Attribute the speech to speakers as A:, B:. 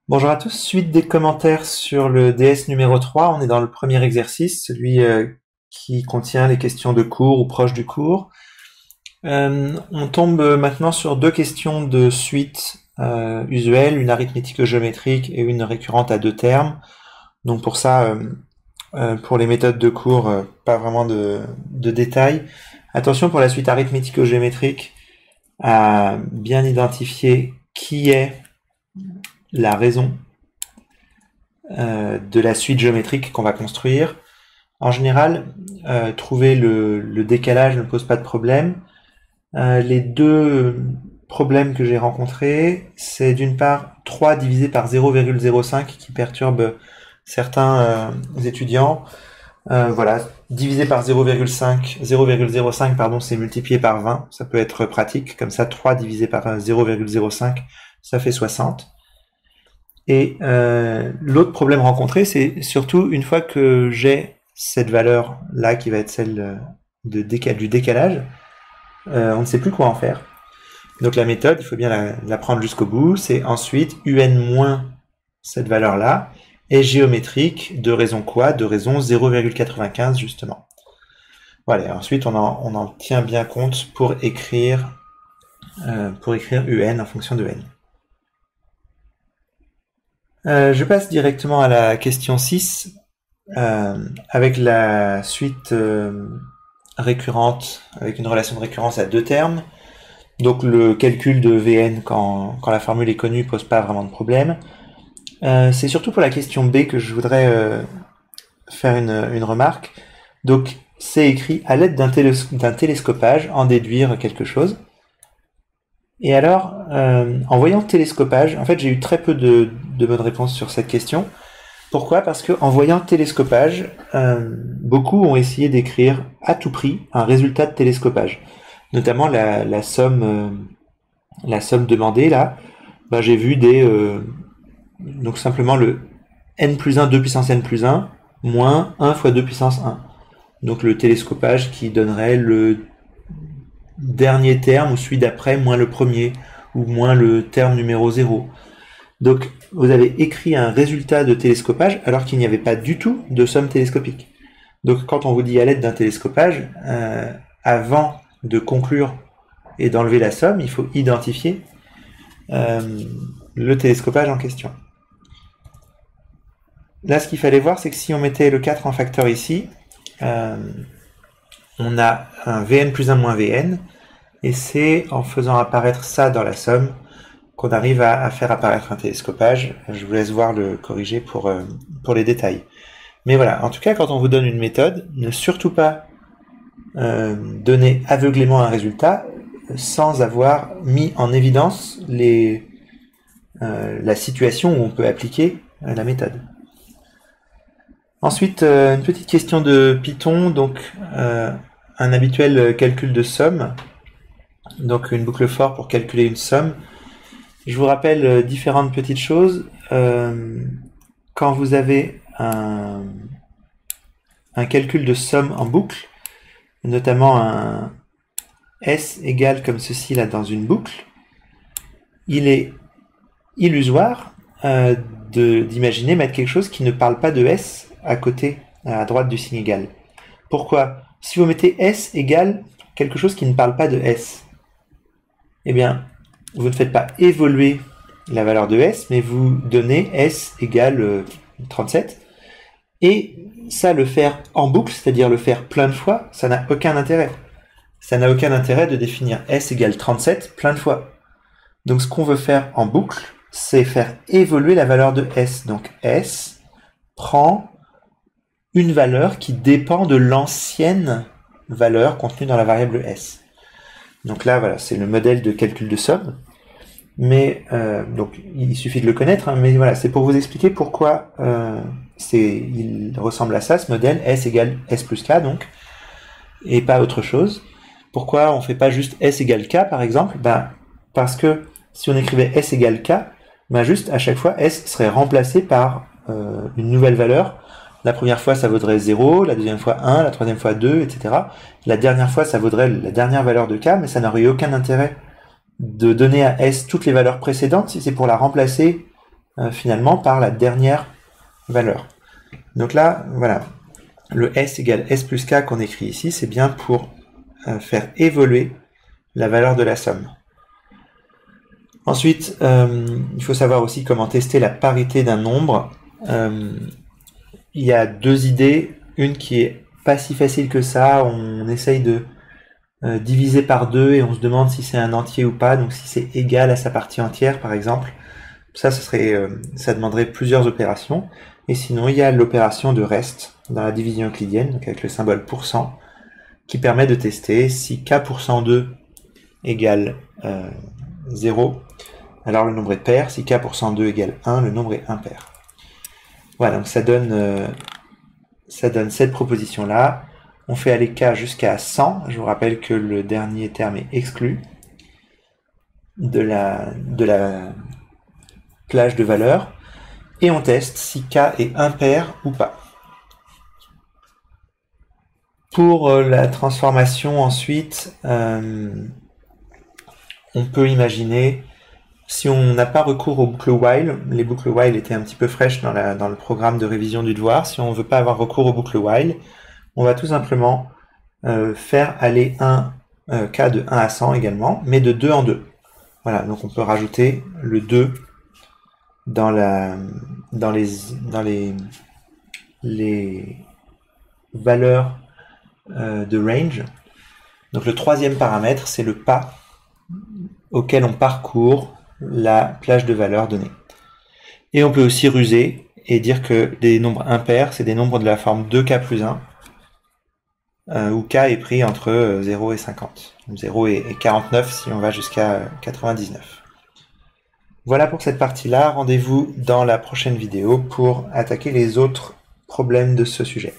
A: Bonjour à tous, suite des commentaires sur le DS numéro 3, on est dans le premier exercice, celui qui contient les questions de cours ou proches du cours. On tombe maintenant sur deux questions de suite usuelles, une arithmético-géométrique et une récurrente à deux termes. Donc pour ça, pour les méthodes de cours, pas vraiment de détails. Attention pour la suite arithmético-géométrique à bien identifier qui est la raison de la suite géométrique qu'on va construire. En général, trouver le décalage ne pose pas de problème. Les deux problèmes que j'ai rencontrés, c'est d'une part 3 divisé par 0,05 qui perturbe certains étudiants. Voilà, divisé par 0,05 pardon, c'est multiplié par 20, ça peut être pratique, comme ça 3 divisé par 0,05, ça fait 60. Et l'autre problème rencontré, c'est surtout une fois que j'ai cette valeur-là qui va être celle du décalage, on ne sait plus quoi en faire. Donc la méthode, il faut bien la prendre jusqu'au bout, c'est ensuite un moins cette valeur-là, et géométrique, de raison quoi? De raison 0,95 justement. Voilà, ensuite on en tient bien compte pour écrire un en fonction de n. Je passe directement à la question 6, avec la suite récurrente, avec une relation de récurrence à deux termes. Donc le calcul de Vn quand la formule est connue pose pas vraiment de problème. C'est surtout pour la question B que je voudrais faire une remarque. Donc c'est écrit à l'aide d'un télescopage, en déduire quelque chose. Et alors, en voyant télescopage, en fait j'ai eu très peu de bonnes réponses sur cette question. Pourquoi? Parce que en voyant télescopage, beaucoup ont essayé d'écrire à tout prix un résultat de télescopage. Notamment la somme demandée là, j'ai vu donc simplement le n plus 1, 2 puissance n plus 1, moins 1 fois 2 puissance 1. Donc le télescopage qui donnerait le dernier terme ou celui d'après moins le premier, ou moins le terme numéro 0. Donc vous avez écrit un résultat de télescopage alors qu'il n'y avait pas du tout de somme télescopique. Donc quand on vous dit à l'aide d'un télescopage, avant de conclure et d'enlever la somme, il faut identifier le télescopage en question. Là, ce qu'il fallait voir, c'est que si on mettait le 4 en facteur ici, on a un Vn plus 1 moins Vn, et c'est en faisant apparaître ça dans la somme qu'on arrive à faire apparaître un télescopage. Je vous laisse voir le corriger pour les détails. Mais voilà, en tout cas, quand on vous donne une méthode, ne surtout pas donner aveuglément un résultat sans avoir mis en évidence la situation où on peut appliquer la méthode. Ensuite, une petite question de Python, donc un habituel calcul de somme, donc une boucle for pour calculer une somme. Je vous rappelle différentes petites choses. Quand vous avez un calcul de somme en boucle, notamment un S égale comme ceci là dans une boucle, il est illusoire d'imaginer mettre quelque chose qui ne parle pas de S à côté, à droite du signe égal. Pourquoi? Si vous mettez S égale quelque chose qui ne parle pas de S, eh bien, vous ne faites pas évoluer la valeur de S, mais vous donnez S égale 37. Et ça, le faire en boucle, c'est-à-dire le faire plein de fois, ça n'a aucun intérêt. Ça n'a aucun intérêt de définir S égale 37 plein de fois. Donc ce qu'on veut faire en boucle, c'est faire évoluer la valeur de S. Donc S prend une valeur qui dépend de l'ancienne valeur contenue dans la variable S. Donc là, voilà, c'est le modèle de calcul de somme. Mais donc il suffit de le connaître, hein, mais voilà, c'est pour vous expliquer pourquoi il ressemble à ça, ce modèle, S égale S plus K, donc, et pas autre chose. Pourquoi on fait pas juste S égale K, par exemple? Parce que si on écrivait S égale K, juste à chaque fois, S serait remplacé par une nouvelle valeur. La première fois, ça vaudrait 0, la deuxième fois 1, la troisième fois 2, etc. La dernière fois, ça vaudrait la dernière valeur de K, mais ça n'aurait eu aucun intérêt de donner à S toutes les valeurs précédentes si c'est pour la remplacer finalement par la dernière valeur. Donc là, voilà, le S égale S plus K qu'on écrit ici, c'est bien pour faire évoluer la valeur de la somme. Ensuite, il faut savoir aussi comment tester la parité d'un nombre. Il y a deux idées, une qui est pas si facile que ça, on essaye de diviser par 2 et on se demande si c'est un entier ou pas, donc si c'est égal à sa partie entière par exemple, ça demanderait plusieurs opérations. Et sinon il y a l'opération de reste dans la division euclidienne, donc avec le symbole %, qui permet de tester si k pour 102 égale 0, alors le nombre est pair, si k pour 102 égale 1, le nombre est impair. Voilà, donc ça donne cette proposition-là. On fait aller k jusqu'à 100. Je vous rappelle que le dernier terme est exclu de la plage de valeurs. Et on teste si k est impair ou pas. Pour la transformation ensuite, on peut imaginer, si on n'a pas recours aux boucles while, les boucles while étaient un petit peu fraîches dans le programme de révision du devoir, si on ne veut pas avoir recours aux boucles while, on va tout simplement faire aller un k de 1 à 100 également, mais de 2 en 2. Voilà, donc on peut rajouter le 2 dans les valeurs de range. Donc le troisième paramètre, c'est le pas auquel on parcourt la plage de valeurs donnée. Et on peut aussi ruser et dire que des nombres impairs, c'est des nombres de la forme 2k plus 1, où k est pris entre 0 et 50. 0 et 49 si on va jusqu'à 99. Voilà pour cette partie-là. Rendez-vous dans la prochaine vidéo pour attaquer les autres problèmes de ce sujet.